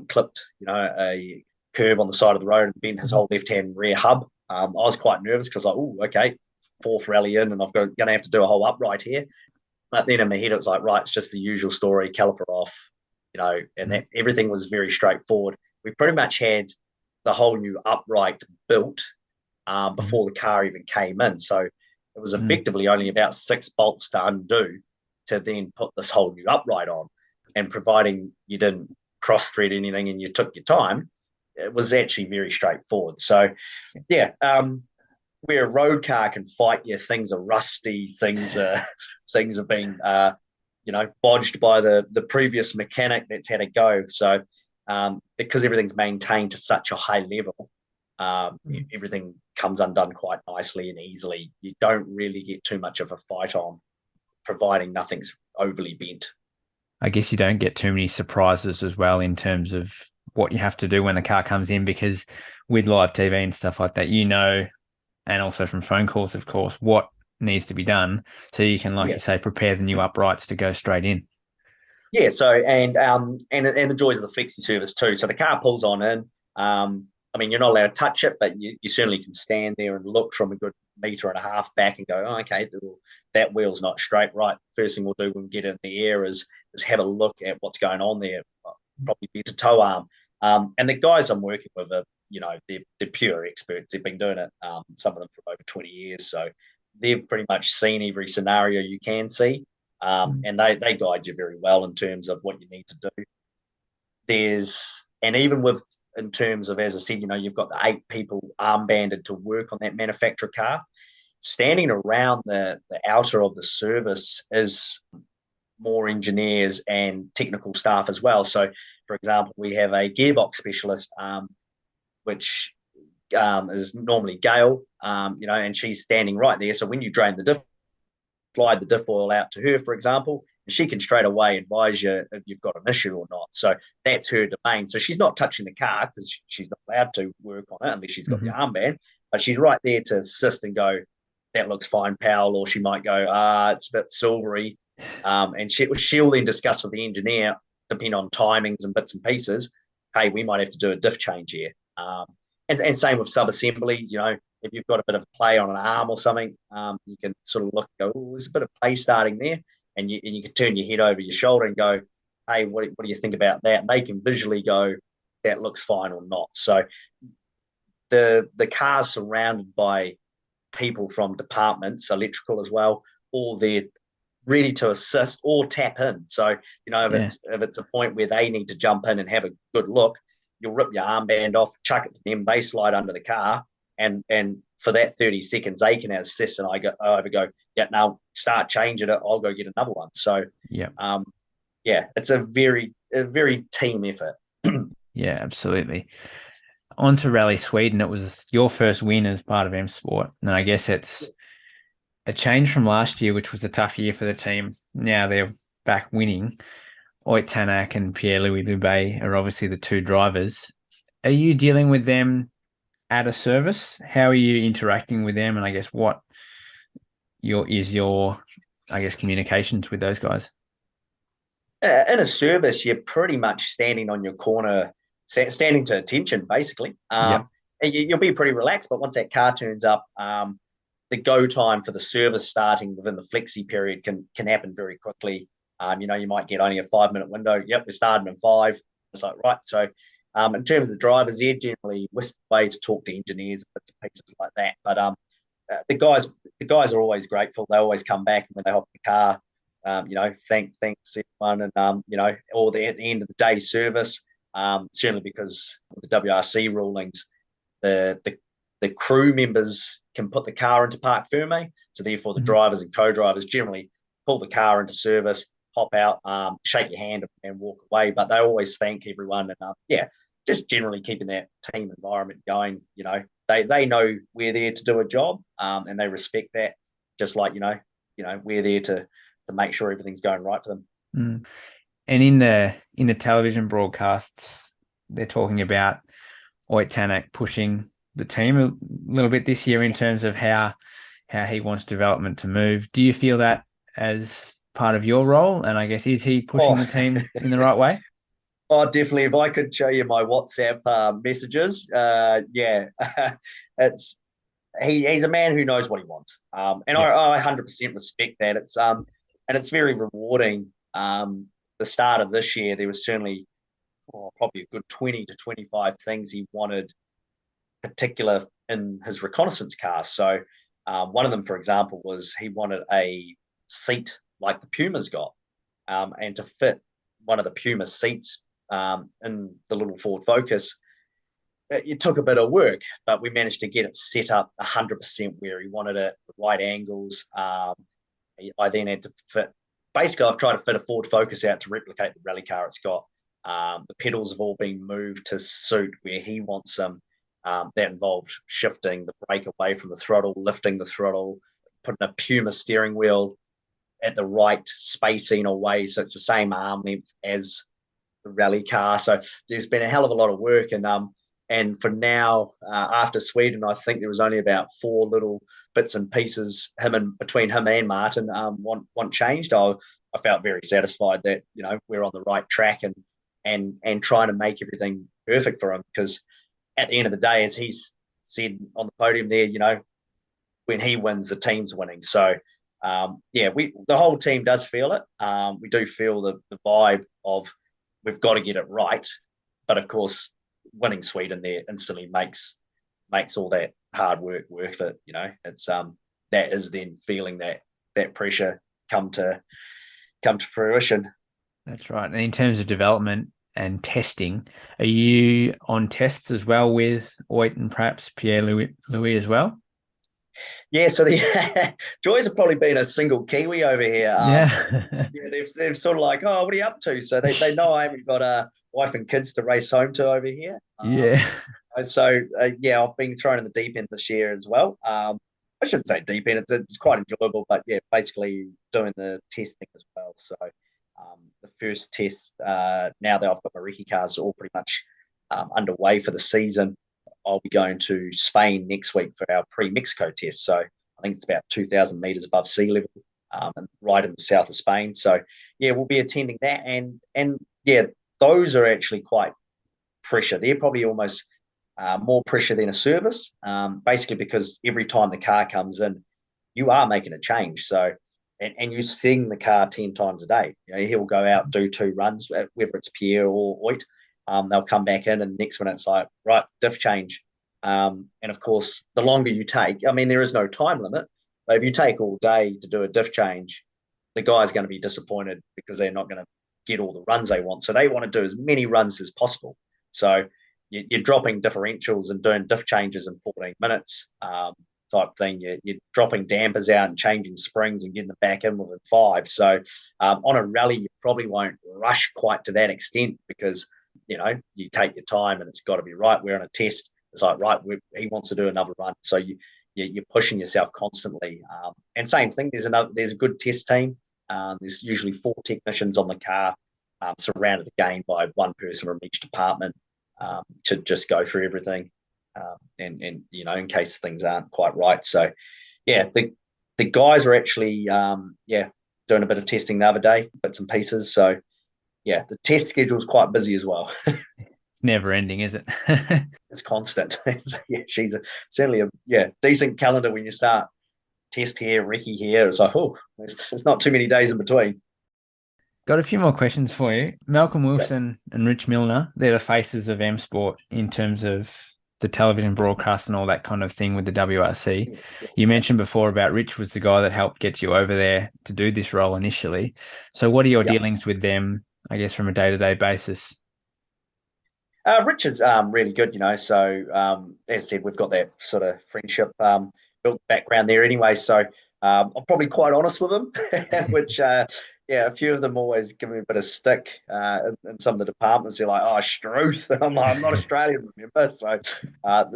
clipped, a curb on the side of the road and bent his whole left-hand rear hub. I was quite nervous because okay, fourth rally in and I'm going to have to do a whole upright here. But then in my head, it was like, right, it's just the usual story, caliper off, and that everything was very straightforward. We pretty much had the whole new upright built before the car even came in. So it was effectively only about 6 bolts to undo to then put this whole new upright on. And providing you didn't cross-thread anything and you took your time, it was actually very straightforward. So, yeah, where a road car can fight you, things are rusty, things have been bodged by the previous mechanic that's had a go. So because everything's maintained to such a high level, everything comes undone quite nicely and easily. You don't really get too much of a fight on, providing nothing's overly bent. I guess you don't get too many surprises as well in terms of what you have to do when the car comes in, because with live TV and stuff like that, and also from phone calls, of course, what needs to be done so you can, like you say, prepare the new uprights to go straight in. Yeah, so and the joys of the flexi service too. So the car pulls on in. You're not allowed to touch it, but you certainly can stand there and look from a good metre and a half back and go, okay, that wheel's not straight. Right, first thing we'll do when we get in the air is have a look at what's going on there. Probably be to toe arm. And the guys I'm working with are, they're pure experts. They've been doing it, some of them for over 20 years. So they've pretty much seen every scenario you can see. And they guide you very well in terms of what you need to do. And even in terms of, as I said, you've got the 8 people armbanded to work on that manufacturer car. Standing around the outer of the service is more engineers and technical staff as well. So, for example, we have a gearbox specialist, which is normally Gail, and she's standing right there. So when you drain the diff, slide the diff oil out to her, for example, she can straight away advise you if you've got an issue or not. So that's her domain. So she's not touching the car because she's not allowed to work on it unless she's got the armband, but she's right there to assist and go, that looks fine, pal. Or she might go, it's a bit silvery. And she'll then discuss with the engineer, depending on timings and bits and pieces, hey, we might have to do a diff change here. And same with sub-assemblies, if you've got a bit of play on an arm or something, you can sort of look and go, there's a bit of play starting there. And you can turn your head over your shoulder and go, hey, what do you think about that? And they can visually go, that looks fine or not. So the car's surrounded by people from departments, electrical as well, all there ready to assist or tap in. So, if it's a point where they need to jump in and have a good look, you'll rip your armband off, chuck it to them, they slide under the car, and for that 30 seconds they can assist, and I go, yeah, now start changing it, I'll go get another one. So it's a very team effort. Yeah, absolutely. On to Rally Sweden. It was your first win as part of M Sport, and I guess it's a change from last year, which was a tough year for the team. Now they're back winning. Tanak and Pierre-Louis Loubet are obviously the 2 drivers. Are you dealing with them at a service? How are you interacting with them? And I guess what your communications with those guys? In a service, you're pretty much standing on your corner, standing to attention, basically. And you'll be pretty relaxed, but once that car turns up, the go time for the service starting within the flexi period can happen very quickly. You might get only a 5-minute window. Yep, we're starting in 5. It's like, right. So in terms of the drivers, they're generally whisked away to talk to engineers, bits and pieces like that. But the guys are always grateful. They always come back when they hop in the car. Thanks everyone, and or at the end of the day service. Certainly because of the WRC rulings, the crew members can put the car into parc ferme, so therefore the drivers and co-drivers generally pull the car into service, pop out, shake your hand, and walk away. But they always thank everyone, and just generally keeping that team environment going. They know we're there to do a job, and they respect that. Just like we're there to make sure everything's going right for them. Mm. And in the television broadcasts, they're talking about Tanak pushing the team a little bit this year in terms of how he wants development to move. Do you feel that as part of your role? And I guess, is he pushing the team in the right way? Oh, definitely. If I could show you my WhatsApp messages, it's he's a man who knows what he wants, and Yeah. I 100% respect that. And it's very rewarding. The start of this year, there was certainly probably a good 20 to 25 things he wanted, particular in his reconnaissance car. So one of them, for example, was he wanted a seat like the Puma's got, and to fit one of the Puma seats in the little Ford Focus. It took a bit of work, but we managed to get it set up 100% where he wanted it, the right angles. I then had to fit. Basically, I've tried to fit a Ford Focus out to replicate the rally car it's got. The pedals have all been moved to suit where he wants them. That involved shifting the brake away from the throttle, lifting the throttle, putting a Puma steering wheel at the right spacing away, so it's the same arm length as the rally car. So there's been a hell of a lot of work, and for now, after Sweden, I think there was only about 4 little bits and pieces between him and Martin want changed. I felt very satisfied that we're on the right track and trying to make everything perfect for him, because at the end of the day, as he's said on the podium there, when he wins, the team's winning. So the whole team does feel it. We do feel the vibe of we've got to get it right, but of course, winning Sweden there instantly makes all that hard work worth it. It's that is then feeling that pressure come to fruition. That's right. And in terms of development and testing, are you on tests as well with Oit and perhaps Pierre-Louis as well? Yeah, so the joys have probably been a single Kiwi over here. Yeah. They've sort of like, oh, what are you up to? So they know I haven't got a wife and kids to race home to over here. Yeah. I've been thrown in the deep end this year as well. I shouldn't say deep end; it's quite enjoyable, but yeah, basically doing the testing as well. So the first test now that I've got my recce cars all pretty much underway for the season. I'll be going to Spain next week for our pre-Mexico test. So I think it's about 2,000 meters above sea level, and right in the south of Spain. So yeah, we'll be attending that, and yeah, those are actually quite pressure. They're probably almost more pressure than a service, basically because every time the car comes in, you are making a change. So and you're seeing the car 10 times a day. He'll go out, do 2 runs, whether it's Pierre or Oit. They'll come back in, and the next minute it's like, right, diff change. And of course, the longer you take, I mean, there is no time limit, but if you take all day to do a diff change, the guy's going to be disappointed because they're not going to get all the runs they want. So they want to do as many runs as possible. So you're dropping differentials and doing diff changes in 14 minutes type thing. You're dropping dampers out and changing springs and getting them back in within 5. So on a rally, you probably won't rush quite to that extent because you take your time and it's got to be right. We're on a test. It's like, right, he wants to do another run. So you're pushing yourself constantly. And same thing, there's a good test team. There's usually 4 technicians on the car, surrounded again by one person from each department to just go through everything. And in case things aren't quite right. So yeah, the guys are actually doing a bit of testing the other day, bits and pieces. So yeah, the test schedule is quite busy as well. It's never ending, is it? It's constant. She's certainly a decent calendar when you start test here, recce here. It's like, there's not too many days in between. Got a few more questions for you. Malcolm Wilson and Rich Milner, they're the faces of M Sport in terms of the television broadcast and all that kind of thing with the WRC. You mentioned before about Rich was the guy that helped get you over there to do this role initially. So what are your dealings with them, I guess, from a day-to-day basis? Rich is really good, So as I said, we've got that sort of friendship built background there anyway. So I'm probably quite honest with him, which yeah, a few of them always give me a bit of stick in some of the departments. They're like, "Oh, Struth," and I'm like, "I'm not Australian, remember?" So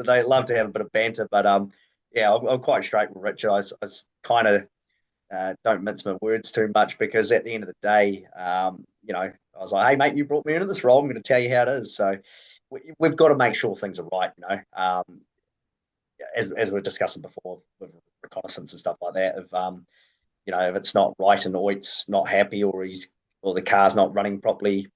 they love to have a bit of banter. But yeah, I'm quite straight with Richard. I kind of don't mince my words too much because at the end of the day, I was like, "Hey, mate, you brought me into this role. I'm going to tell you how it is." So we've got to make sure things are right. As we were discussing before with reconnaissance and stuff like that. If it's not right and Oit's not happy or the car's not running properly,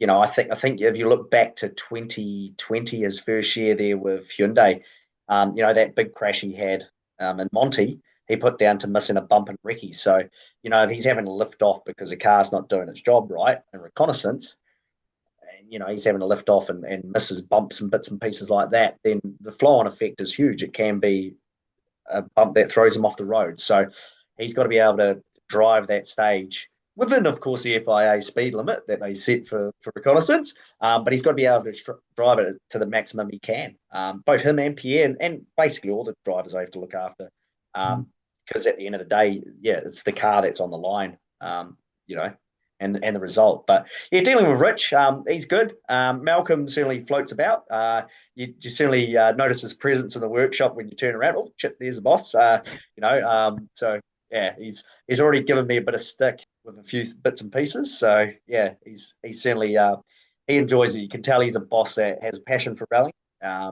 I think if you look back to 2020, his first year there with Hyundai, that big crash he had in Monty, he put down to missing a bump in recce. So, if he's having to lift off because the car's not doing its job right in reconnaissance, and he's having to lift off and misses bumps and bits and pieces like that, then the flow-on effect is huge. It can be a bump that throws him off the road. So he's got to be able to drive that stage within, of course, the FIA speed limit that they set for reconnaissance. But he's got to be able to drive it to the maximum he can. Both him and Pierre, and basically all the drivers I have to look after. Because at the end of the day, yeah, it's the car that's on the line. You know, and the result. But yeah, dealing with Rich, he's good. Malcolm certainly floats about. You certainly notice his presence in the workshop when you turn around. Oh, shit, there's the boss. So yeah, he's already given me a bit of stick with a few bits and pieces. So yeah, he's certainly he enjoys it. You can tell he's a boss that has a passion for rallying.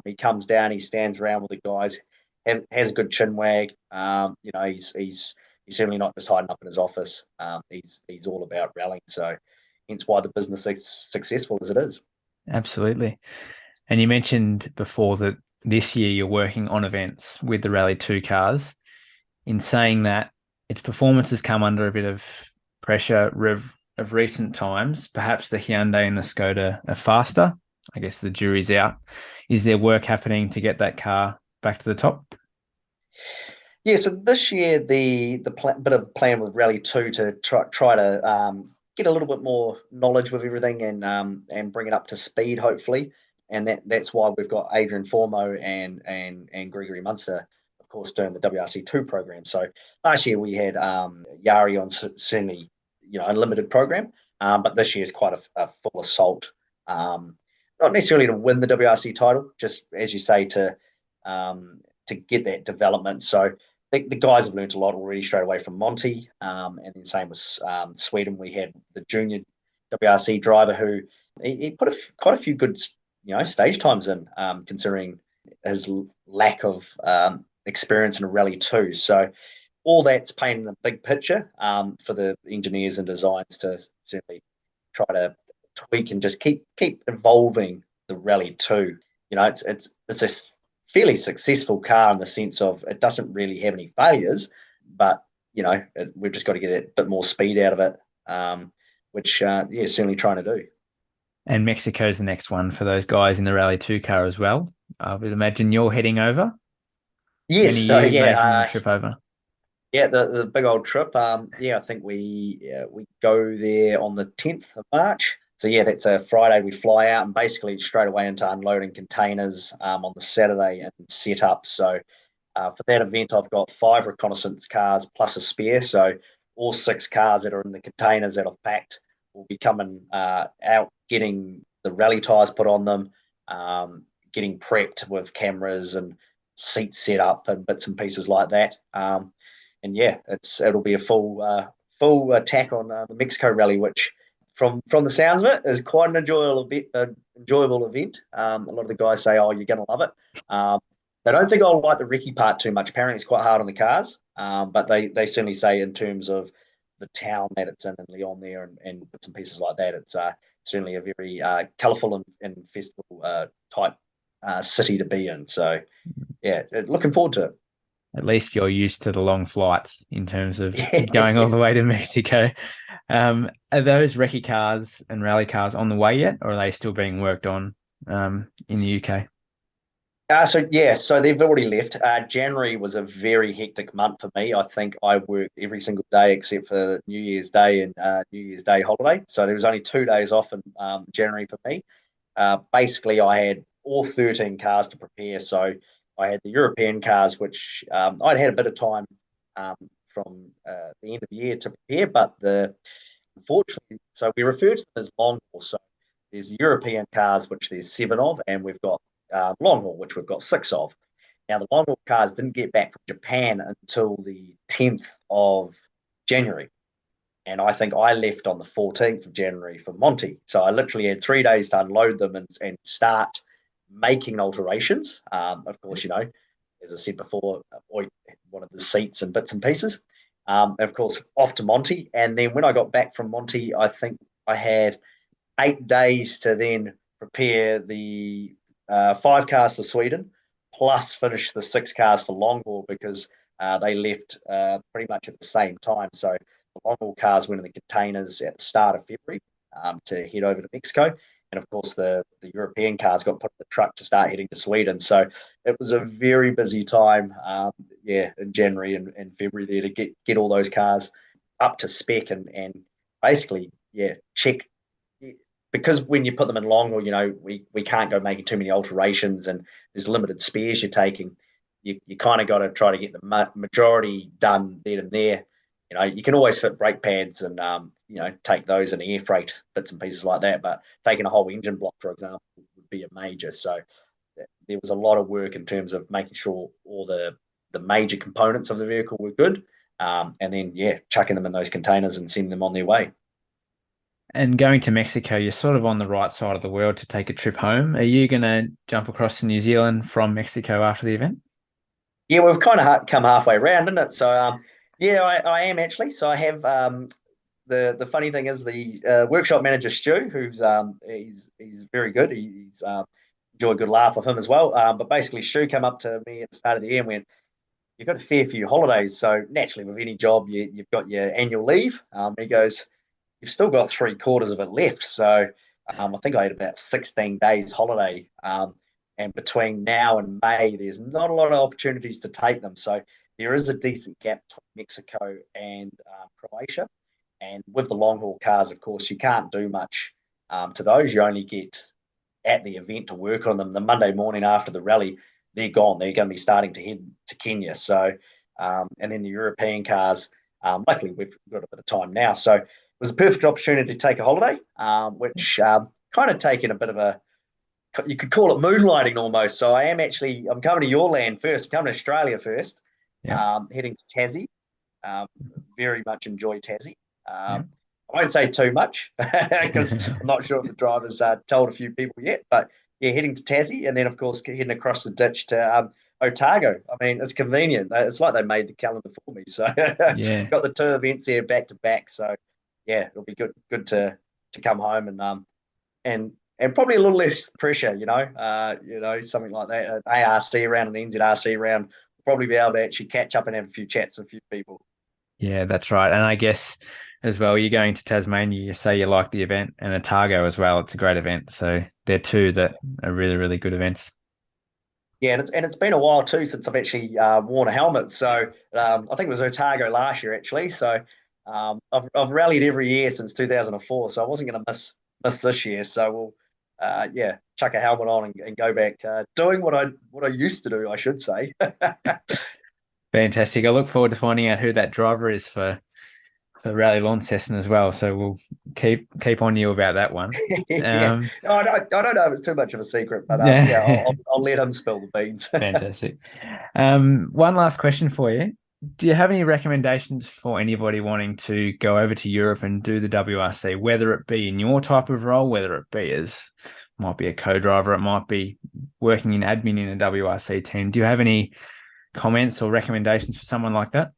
He comes down, he stands around with the guys, has a good chin wag. He's certainly not just hiding up in his office. He's all about rallying. So hence why the business is successful as it is. Absolutely. And you mentioned before that this year you're working on events with the Rally 2 cars. In saying that, its performance has come under a bit of pressure of recent times. Perhaps the Hyundai and the Skoda are faster. I guess the jury's out. Is there work happening to get that car back to the top? Yeah, so this year the bit of plan with Rally 2 to try to get a little bit more knowledge with everything and bring it up to speed, hopefully. And that's why we've got Adrian Formo and Gregory Munster, of course, doing the WRC2 program. So last year we had Yari on certainly, a limited program, but this year is quite a full assault. Not necessarily to win the WRC title, just as you say to get that development. So the guys have learned a lot already straight away from Monty, and then same with Sweden. We had the junior WRC driver who he put quite a few good stage times in, considering his lack of experience in a Rally 2. So all that's painting a big picture for the engineers and designs to certainly try to tweak and just keep evolving the Rally 2. It's a fairly successful car in the sense of it doesn't really have any failures, but we've just got to get a bit more speed out of it, which certainly trying to do. And Mexico's the next one for those guys in the Rally 2 car as well. I would imagine you're heading over. Yes, When are so you yeah, making the trip over? yeah, the big old trip. I think we go there on the 10th of March. So yeah, that's a Friday. We fly out and basically straight away into unloading containers on the Saturday and set up. So for that event, I've got 5 reconnaissance cars plus a spare. So all 6 cars that are in the containers that are packed will be coming out, getting the rally tires put on them, getting prepped with cameras and seats set up and bits and pieces like that. And yeah, it'll be a full attack on the Mexico Rally, which from the sounds of it is quite an enjoyable event. A lot of the guys say, "Oh, you're going to love it." They don't think I'll like the recce part too much. Apparently, it's quite hard on the cars, but they certainly say in terms of the town that it's in and Leon there and bits and pieces like that, it's certainly a very colourful and festival type city to be in. So yeah, looking forward to it. At least you're used to the long flights in terms of Yeah. going all the way to Mexico. Are those recce cars and rally cars on the way yet, or are they still being worked on in the UK? So they've already left. January was a very hectic month for me. I think I worked every single day except for New Year's Day and New Year's Day holiday. So there was only 2 days off in January for me. Basically, I had all 13 cars to prepare. So I had the European cars, which I'd had a bit of time from the end of the year to prepare, but unfortunately, so we refer to them as long haul. So there's European cars, which there's 7 of, and we've got long haul, which we've got 6 of. Now, the long haul cars didn't get back from Japan until the 10th of January. And I think I left on the 14th of January for Monty. So I literally had 3 days to unload them and start making alterations. Of course, as I said before, one of the seats and bits and pieces. Of course, off to Monty. And then when I got back from Monty, I think I had 8 days to then prepare the 5 cars for Sweden, plus finish the 6 cars for long haul because they left pretty much at the same time. So the long haul cars went in the containers at the start of February to head over to Mexico. And of course, the European cars got put in the truck to start heading to Sweden. So it was a very busy time, in January and February there to get all those cars up to spec and basically, check. Because when you put them in long haul, we can't go making too many alterations and there's limited spares you're taking. You kind of got to try to get the majority done then and there. You can always fit brake pads and take those in air freight bits and pieces like that. But taking a whole engine block, for example, would be a major. So there was a lot of work in terms of making sure all the major components of the vehicle were good, and then chucking them in those containers and sending them on their way. And going to Mexico, you're sort of on the right side of the world to take a trip home. Are you going to jump across to New Zealand from Mexico after the event? Yeah, we've kind of come halfway around, isn't it? So, I am actually. So I have the funny thing is the workshop manager Stu, who's he's very good. He's enjoy a good laugh with him as well. But basically, Stu came up to me at the start of the year and went, "You've got a fair few holidays. So naturally, with any job, you've got your annual leave." He goes, "You've still got 3/4 of it left." So I think I had about 16 days holiday. And between now and May, there's not a lot of opportunities to take them. So there is a decent gap between Mexico and Croatia. And with the long haul cars, of course, you can't do much to those. You only get at the event to work on them. The Monday morning after the rally, they're gone. They're going to be starting to head to Kenya. So, and then the European cars, luckily we've got a bit of time now. So it was a perfect opportunity to take a holiday, which kind of taken a bit of you could call it moonlighting almost. So I'm coming to your land first. I'm coming to Australia first, heading to Tassie. Very much enjoy Tassie. I won't say too much because I'm not sure if the drivers told a few people yet, but heading to Tassie and then of course heading across the ditch to Otago. I mean, it's convenient. It's like they made the calendar for me. So Yeah. got the 2 events there back to back. So it'll be good to come home and probably a little less pressure, something like that. An ARC round, an NZRC round, we'll probably be able to actually catch up and have a few chats with a few people. Yeah, that's right. And I guess as well, you're going to Tasmania, you say you like the event, and Otago as well. It's a great event. So they're two that are really, really good events. Yeah, and it's been a while too since I've actually worn a helmet. So I think it was Otago last year actually. So I've rallied every year since 2004. So I wasn't going to miss this year. So we'll chuck a helmet on and go back doing what I used to do, I should say. Fantastic. I look forward to finding out who that driver is for Rally1 session as well. So we'll keep on you about that one. Yeah. No, I don't know if it's too much of a secret, but Yeah. I'll let him spill the beans. Fantastic. One last question for you. Do you have any recommendations for anybody wanting to go over to Europe and do the WRC, whether it be in your type of role, whether it be as might be a co-driver, it might be working in admin in a WRC team. Do you have any comments or recommendations for someone like that?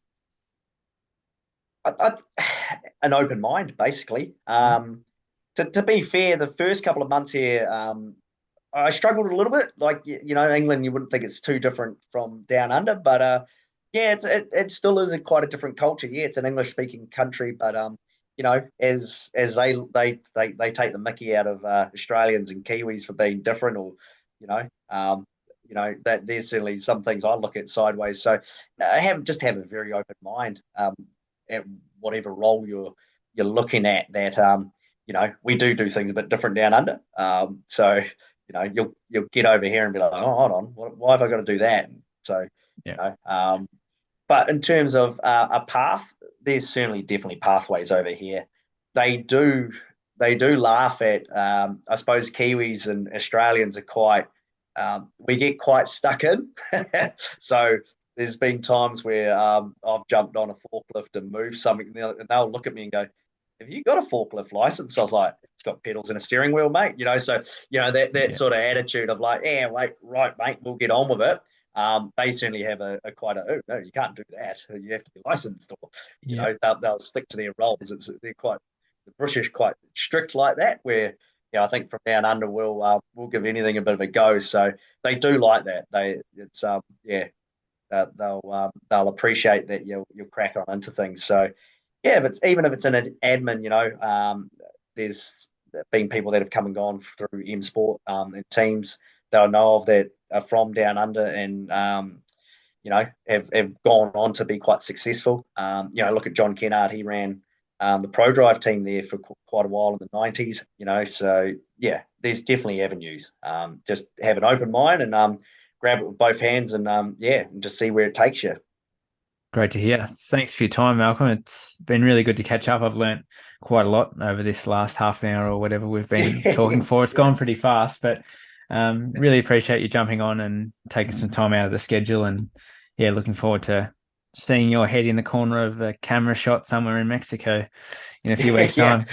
An open mind, basically. To be fair, the first couple of months here, I struggled a little bit. Like England, you wouldn't think it's too different from down under, but it still is quite a different culture. Yeah, it's an English speaking country, but as they take the mickey out of Australians and Kiwis for being different, or that there's certainly some things I look at sideways. So have a very open mind at whatever role you're looking at. That we do things a bit different down under. So you'll get over here and be like, oh, hold on, why have I got to do that? So but in terms of a path, there's certainly definitely pathways over here. they do laugh at. I suppose Kiwis and Australians are quite. We get quite stuck in. So there's been times where I've jumped on a forklift and moved something, and they'll look at me and go, "Have you got a forklift license?" I was like, "It's got pedals and a steering wheel, mate." So that sort of attitude of like, "Yeah, wait, right, mate, we'll get on with it." They certainly have a quite a, "Oh no, you can't do that. You have to be licensed," or they'll stick to their roles. They're quite the British quite strict like that. Where I think from down under we'll give anything a bit of a go. So they do like that. They'll appreciate that you'll crack on into things. So yeah, even if it's in an admin, there's been people that have come and gone through M Sport and teams that I know of that are from down under and have gone on to be quite successful. Look at John Kennard, he ran the Pro Drive team there for quite a while in the 90s. So yeah, there's definitely avenues. Just have an open mind and grab it with both hands and and just see where it takes you. Great to hear. Thanks for your time, Malcolm. It's been really good to catch up. I've learnt quite a lot over this last half an hour or whatever we've been talking for. It's gone pretty fast, but really appreciate you jumping on and taking some time out of the schedule. And yeah, looking forward to seeing your head in the corner of a camera shot somewhere in Mexico in a few weeks' time.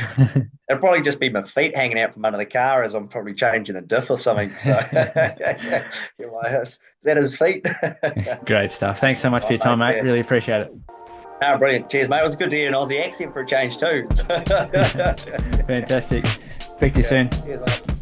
It'll probably just be my feet hanging out from under the car as I'm probably changing a diff or something. So you're like, is that his feet? Great stuff. Thanks so much for your time, mate. Really appreciate it. Oh, brilliant. Cheers, mate. It was good to hear an Aussie accent for a change too. Fantastic. Speak to you soon. Cheers, mate.